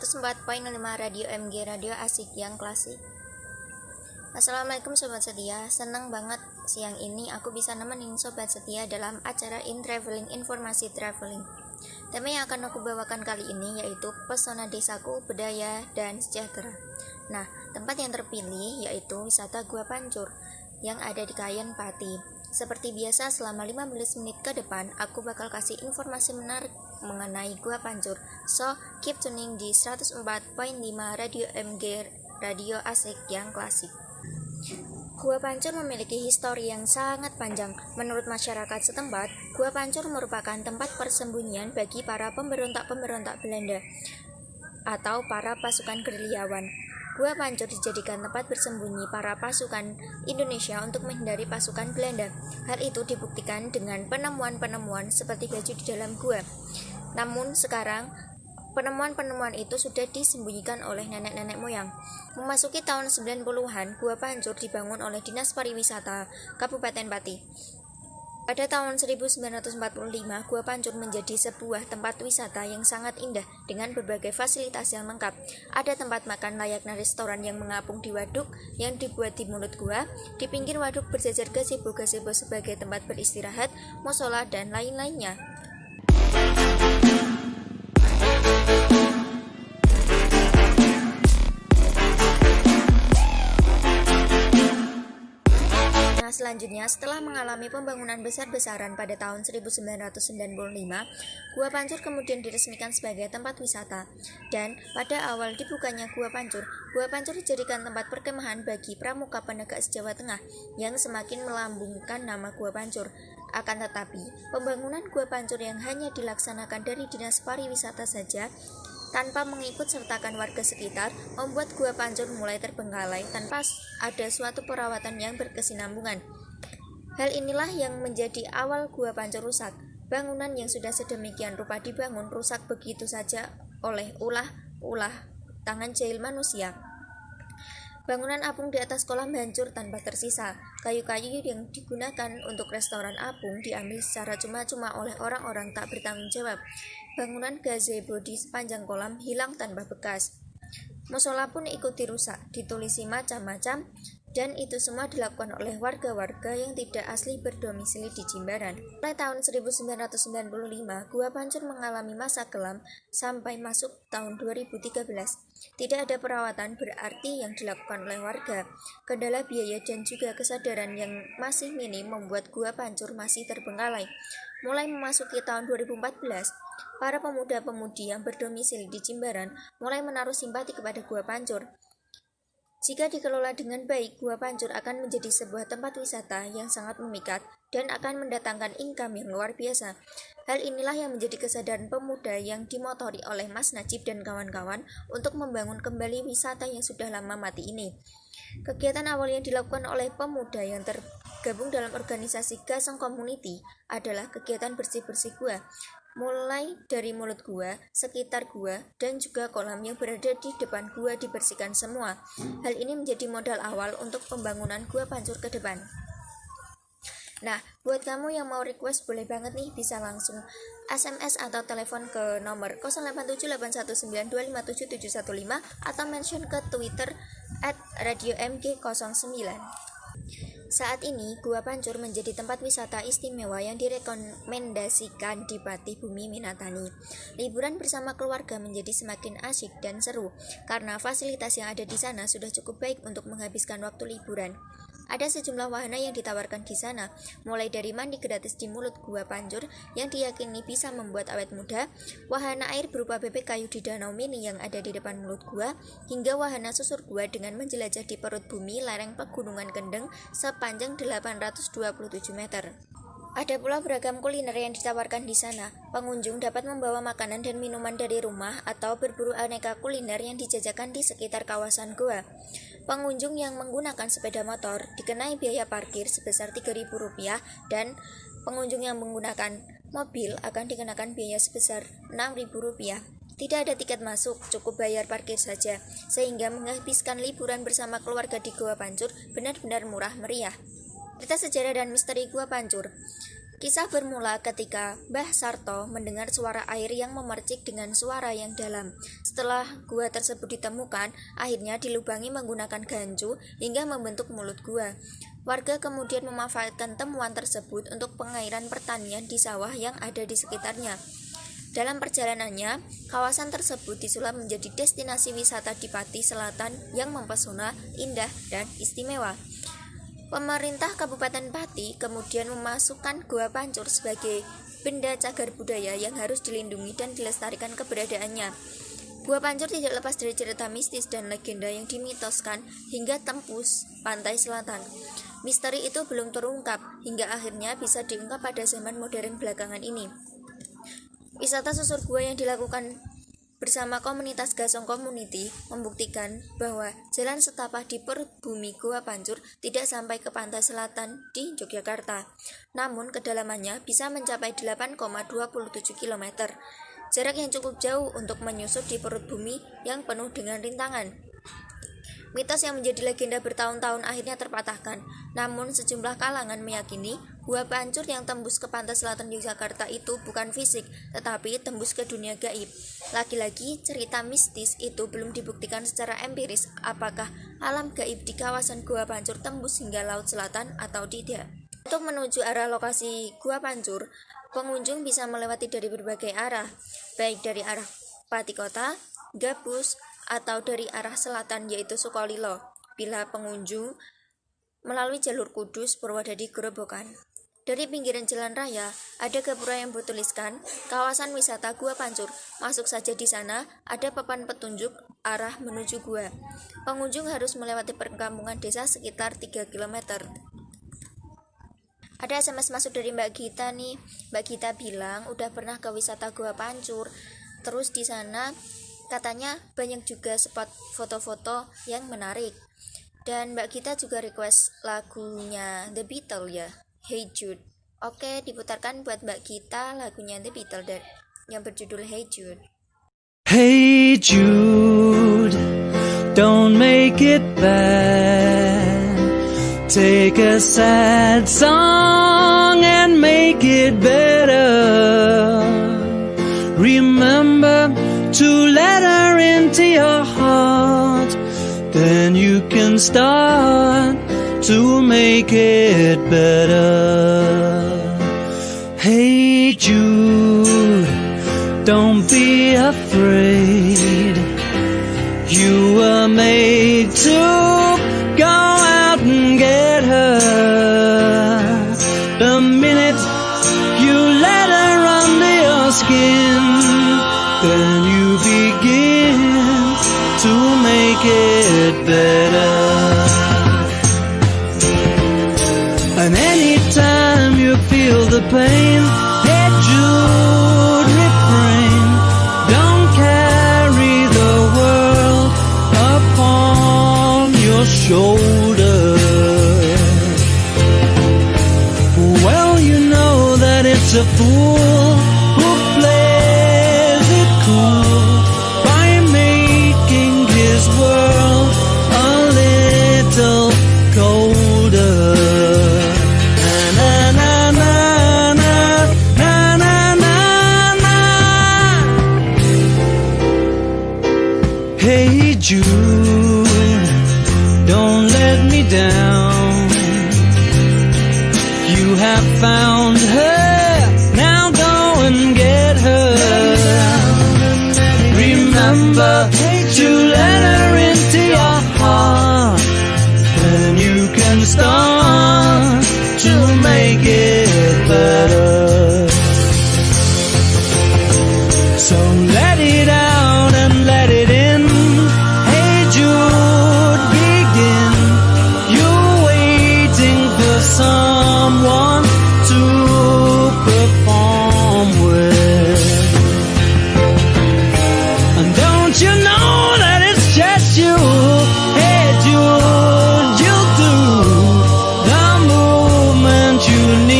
104,5 Radio MG, Radio Asik yang klasik. Assalamualaikum sobat setia, senang banget siang ini aku bisa nemenin sobat setia dalam acara In Traveling, informasi traveling. Tema yang akan aku bawakan kali ini yaitu pesona desaku, budaya, dan sejahtera. Nah, tempat yang terpilih yaitu wisata Gua Pancur yang ada di Kayen Pati. Seperti biasa, selama 15 menit ke depan aku bakal kasih informasi menarik mengenai Gua Pancur. So, keep tuning di 104,5 Radio MG, Radio Asik yang klasik. Gua Pancur memiliki histori yang sangat panjang. Menurut masyarakat setempat, Gua Pancur merupakan tempat persembunyian bagi para pemberontak-pemberontak Belanda atau para pasukan gerilyawan. Gua Pancur dijadikan tempat bersembunyi para pasukan Indonesia untuk menghindari pasukan Belanda. Hal itu dibuktikan dengan penemuan-penemuan seperti baju di dalam gua. Namun sekarang, penemuan-penemuan itu sudah disembunyikan oleh nenek-nenek moyang. Memasuki tahun 90-an, Gua Pancur dibangun oleh Dinas Pariwisata Kabupaten Pati. Pada tahun 1945, Gua Pancur menjadi sebuah tempat wisata yang sangat indah dengan berbagai fasilitas yang lengkap. Ada tempat makan layaknya restoran yang mengapung di waduk yang dibuat di mulut gua. Di pinggir waduk berjajar gazebo-gazebo sebagai tempat beristirahat, musola, dan lain-lainnya. Selanjutnya, setelah mengalami pembangunan besar-besaran pada tahun 1995, Gua Pancur kemudian diresmikan sebagai tempat wisata. Dan pada awal dibukanya Gua Pancur dijadikan tempat perkemahan bagi pramuka penegas Jawa Tengah yang semakin melambungkan nama Gua Pancur. Akan tetapi, pembangunan Gua Pancur yang hanya dilaksanakan dari Dinas Pariwisata saja, tanpa mengikut sertakan warga sekitar, membuat Gua Pancur mulai terbengkalai tanpa ada suatu perawatan yang berkesinambungan. Hal inilah yang menjadi awal Gua Pancur rusak. Bangunan yang sudah sedemikian rupa dibangun rusak begitu saja oleh ulah tangan jahil manusia. Bangunan apung di atas kolam hancur tanpa tersisa. Kayu-kayu yang digunakan untuk restoran apung diambil secara cuma-cuma oleh orang-orang tak bertanggung jawab. Bangunan gazebo di sepanjang kolam hilang tanpa bekas. Musola pun ikut dirusak, ditulisi macam-macam, dan itu semua dilakukan oleh warga-warga yang tidak asli berdomisili di Jimbaran. Mulai tahun 1995, Gua Pancur mengalami masa kelam sampai masuk tahun 2013. Tidak ada perawatan berarti yang dilakukan oleh warga. Kendala biaya dan juga kesadaran yang masih minim membuat Gua Pancur masih terbengkalai. Mulai memasuki tahun 2014, para pemuda-pemudi yang berdomisili di Jimbaran mulai menaruh simpati kepada Gua Pancur. Jika dikelola dengan baik, Gua Pancur akan menjadi sebuah tempat wisata yang sangat memikat dan akan mendatangkan income yang luar biasa. Hal inilah yang menjadi kesadaran pemuda yang dimotori oleh Mas Najib dan kawan-kawan untuk membangun kembali wisata yang sudah lama mati ini. Kegiatan awal yang dilakukan oleh pemuda yang tergabung dalam organisasi Gasong Community adalah kegiatan bersih-bersih gua. Mulai dari mulut gua, sekitar gua, dan juga kolam yang berada di depan gua dibersihkan semua. Hal ini menjadi modal awal untuk pembangunan Gua Pancur ke depan. Nah, buat kamu yang mau request boleh banget nih, bisa langsung SMS atau telepon ke nomor 087819257715 atau mention ke Twitter @radiomg09. Saat ini, Gua Pancur menjadi tempat wisata istimewa yang direkomendasikan di Pati Bumi Minatani. Liburan bersama keluarga menjadi semakin asyik dan seru, karena fasilitas yang ada di sana sudah cukup baik untuk menghabiskan waktu liburan. Ada sejumlah wahana yang ditawarkan di sana, mulai dari mandi gratis di mulut Gua Pancur yang diyakini bisa membuat awet muda, wahana air berupa bebek kayu di danau mini yang ada di depan mulut gua, hingga wahana susur gua dengan menjelajah di perut bumi lereng pegunungan Kendeng sepanjang 827 meter. Ada pula beragam kuliner yang ditawarkan di sana. Pengunjung dapat membawa makanan dan minuman dari rumah atau berburu aneka kuliner yang dijajakan di sekitar kawasan gua. Pengunjung yang menggunakan sepeda motor dikenai biaya parkir sebesar Rp3.000 dan pengunjung yang menggunakan mobil akan dikenakan biaya sebesar Rp6.000. Tidak ada tiket masuk, cukup bayar parkir saja, sehingga menghabiskan liburan bersama keluarga di Gua Pancur benar-benar murah meriah. Cerita sejarah dan misteri Gua Pancur. Kisah bermula ketika Mbah Sarto mendengar suara air yang memercik dengan suara yang dalam. Setelah gua tersebut ditemukan, akhirnya dilubangi menggunakan gancu hingga membentuk mulut gua. Warga kemudian memanfaatkan temuan tersebut untuk pengairan pertanian di sawah yang ada di sekitarnya. Dalam perjalanannya, kawasan tersebut disulap menjadi destinasi wisata di Pati Selatan yang mempesona, indah, dan istimewa. Pemerintah Kabupaten Pati kemudian memasukkan Gua Pancur sebagai benda cagar budaya yang harus dilindungi dan dilestarikan keberadaannya. Gua Pancur tidak lepas dari cerita mistis dan legenda yang dimitoskan hingga tembus pantai selatan. Misteri itu belum terungkap hingga akhirnya bisa diungkap pada zaman modern belakangan ini. Wisata susur gua yang dilakukan bersama komunitas Gasong Community membuktikan bahwa jalan setapak di perbumi Gua Pancur tidak sampai ke pantai selatan di Yogyakarta. Namun kedalamannya bisa mencapai 8,27 km. Jarak yang cukup jauh untuk menyusut di perut bumi yang penuh dengan rintangan. Mitos yang menjadi legenda bertahun-tahun akhirnya terpatahkan. Namun sejumlah kalangan meyakini Gua Pancur yang tembus ke pantai selatan Yogyakarta itu bukan fisik, tetapi tembus ke dunia gaib. Lagi-lagi cerita mistis itu belum dibuktikan secara empiris apakah alam gaib di kawasan Gua Pancur tembus hingga laut selatan atau tidak. Untuk menuju arah lokasi Gua Pancur, pengunjung bisa melewati dari berbagai arah, baik dari arah Pati Kota, Gabus, atau dari arah selatan yaitu Sukolilo, bila pengunjung melalui jalur Kudus, Purwodadi, Gerobokan. Dari pinggiran jalan raya, ada gapura yang bertuliskan kawasan wisata Gua Pancur. Masuk saja di sana, ada papan petunjuk arah menuju gua. Pengunjung harus melewati perkampungan desa sekitar 3 km. Ada SMS masuk dari Mbak Gita nih. Mbak Gita bilang udah pernah ke wisata Gua Pancur. Terus di sana katanya banyak juga spot foto-foto yang menarik. Dan Mbak Gita juga request lagunya The Beatles ya, Hey Jude. Oke, diputarkan buat Mbak Gita lagunya The Beatles yang berjudul Hey Jude. Hey Jude, don't make it bad. Take a sad song and make it better. Remember to let her into your heart, then you can start to make it better. Hey Jude, don't be afraid. You were made to go out and get her. The minute you let her under your skin, then you begin to make it better. And anytime you feel the pain, hey Jude, refrain. Don't carry the world upon your shoulder. Well, you know that it's a fool who plays it cool by making his world a little colder. Na na na na na na na na. Hey Jude, don't let me down. You have found her, now go and get her. Remember to let her into your heart, then you can start to make it better. So let it out and let it in. Hey Jude, begin. You're waiting for someone to perform with. And don't you know that it's just you? Hey Jude, you'll do the movement you need.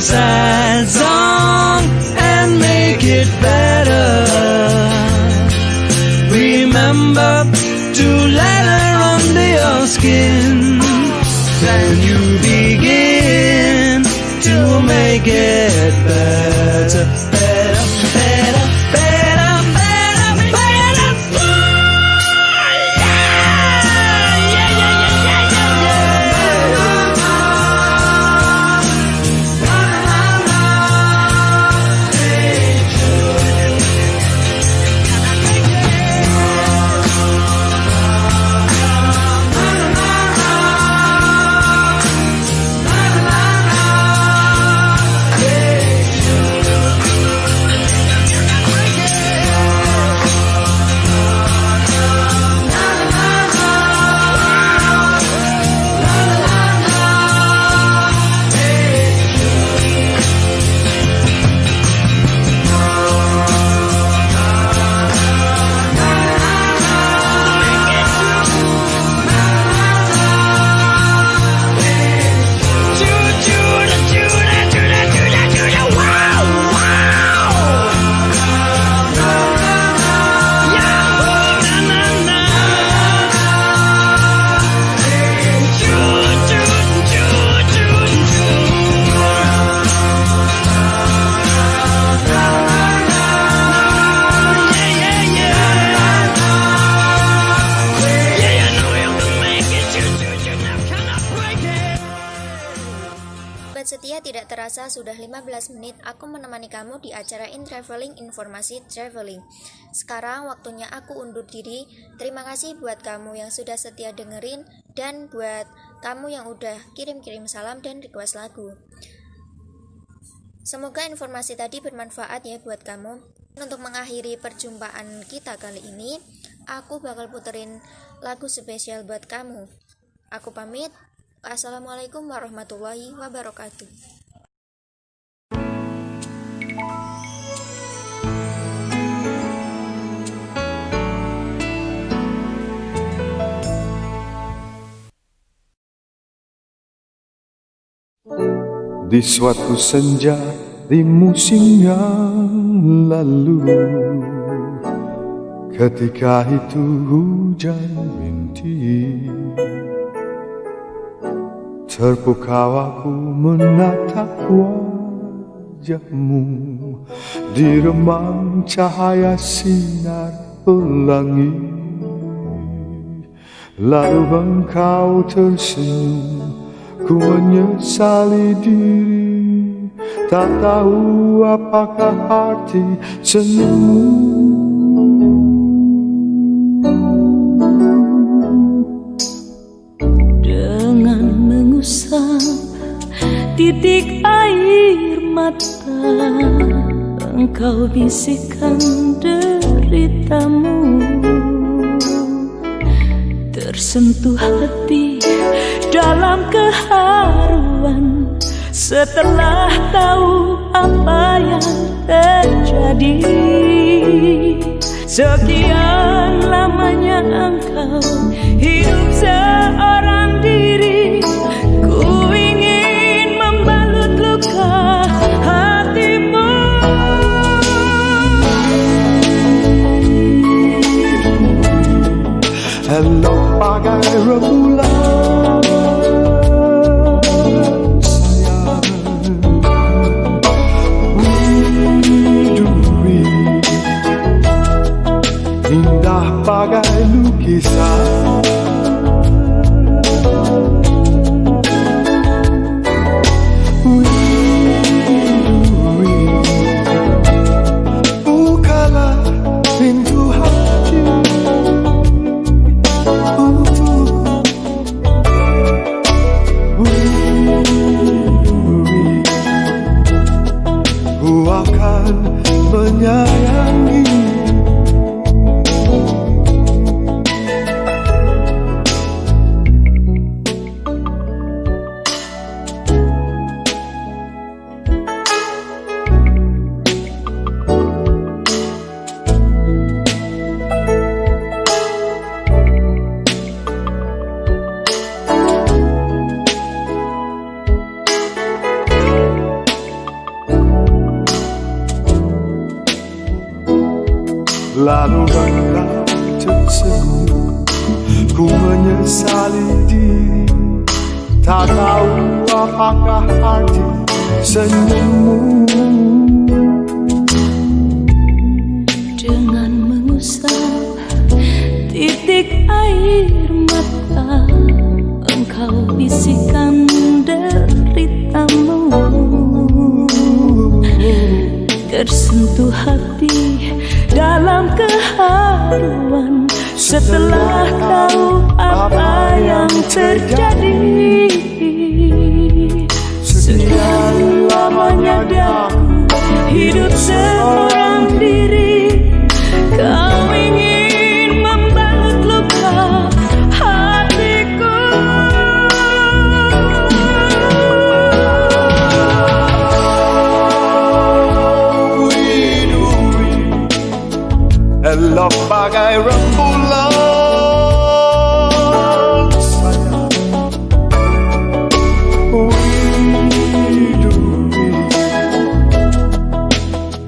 sad song and make it better. Remember to let her under your skin. Then you begin to make it better, better, better, better, better, better. Yeah, yeah, yeah, yeah, Setia, tidak terasa sudah 15 menit aku menemani kamu di acara In Traveling Informasi Traveling. Sekarang waktunya aku undur diri. Terima kasih buat kamu yang sudah setia dengerin, dan buat kamu yang udah kirim-kirim salam dan request lagu. Semoga informasi tadi bermanfaat ya buat kamu. Untuk mengakhiri perjumpaan kita kali ini, aku bakal puterin lagu spesial buat kamu. Aku pamit. Assalamualaikum warahmatullahi wabarakatuh. Di suatu senja di musim yang lalu, ketika itu hujan rintik, terpukau aku menatap wajahmu di remang cahaya sinar pelangi. Lalu engkau tersenyum, ku menyesali diri, tak tahu apakah arti senyummu. Titik air mata, engkau bisikkan deritamu. Tersentuh hati dalam keharuan setelah tahu apa yang terjadi. Sekian lamanya engkau hidup seorang diri. Ku ingin membalut luka hatimu. Hello bagai rembulan sayang, widuri indah bagai lukisan. Bukalah pintu hati ku akan menyayangi. lalu engkau tersenyum. Ku menyesali diri, tak tahu apakah arti senyummu. Dengan mengusap titik air mata, engkau bisikan deritamu. Tersentuh hati dalam keharuan setelah tahu apa yang terjadi. Sekian lamanya aku hidup seorang diri. Kau ingin membalut luka hatiku. Elok bagai rembulan sayang, widuri,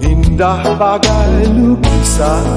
indah bagai lukisan.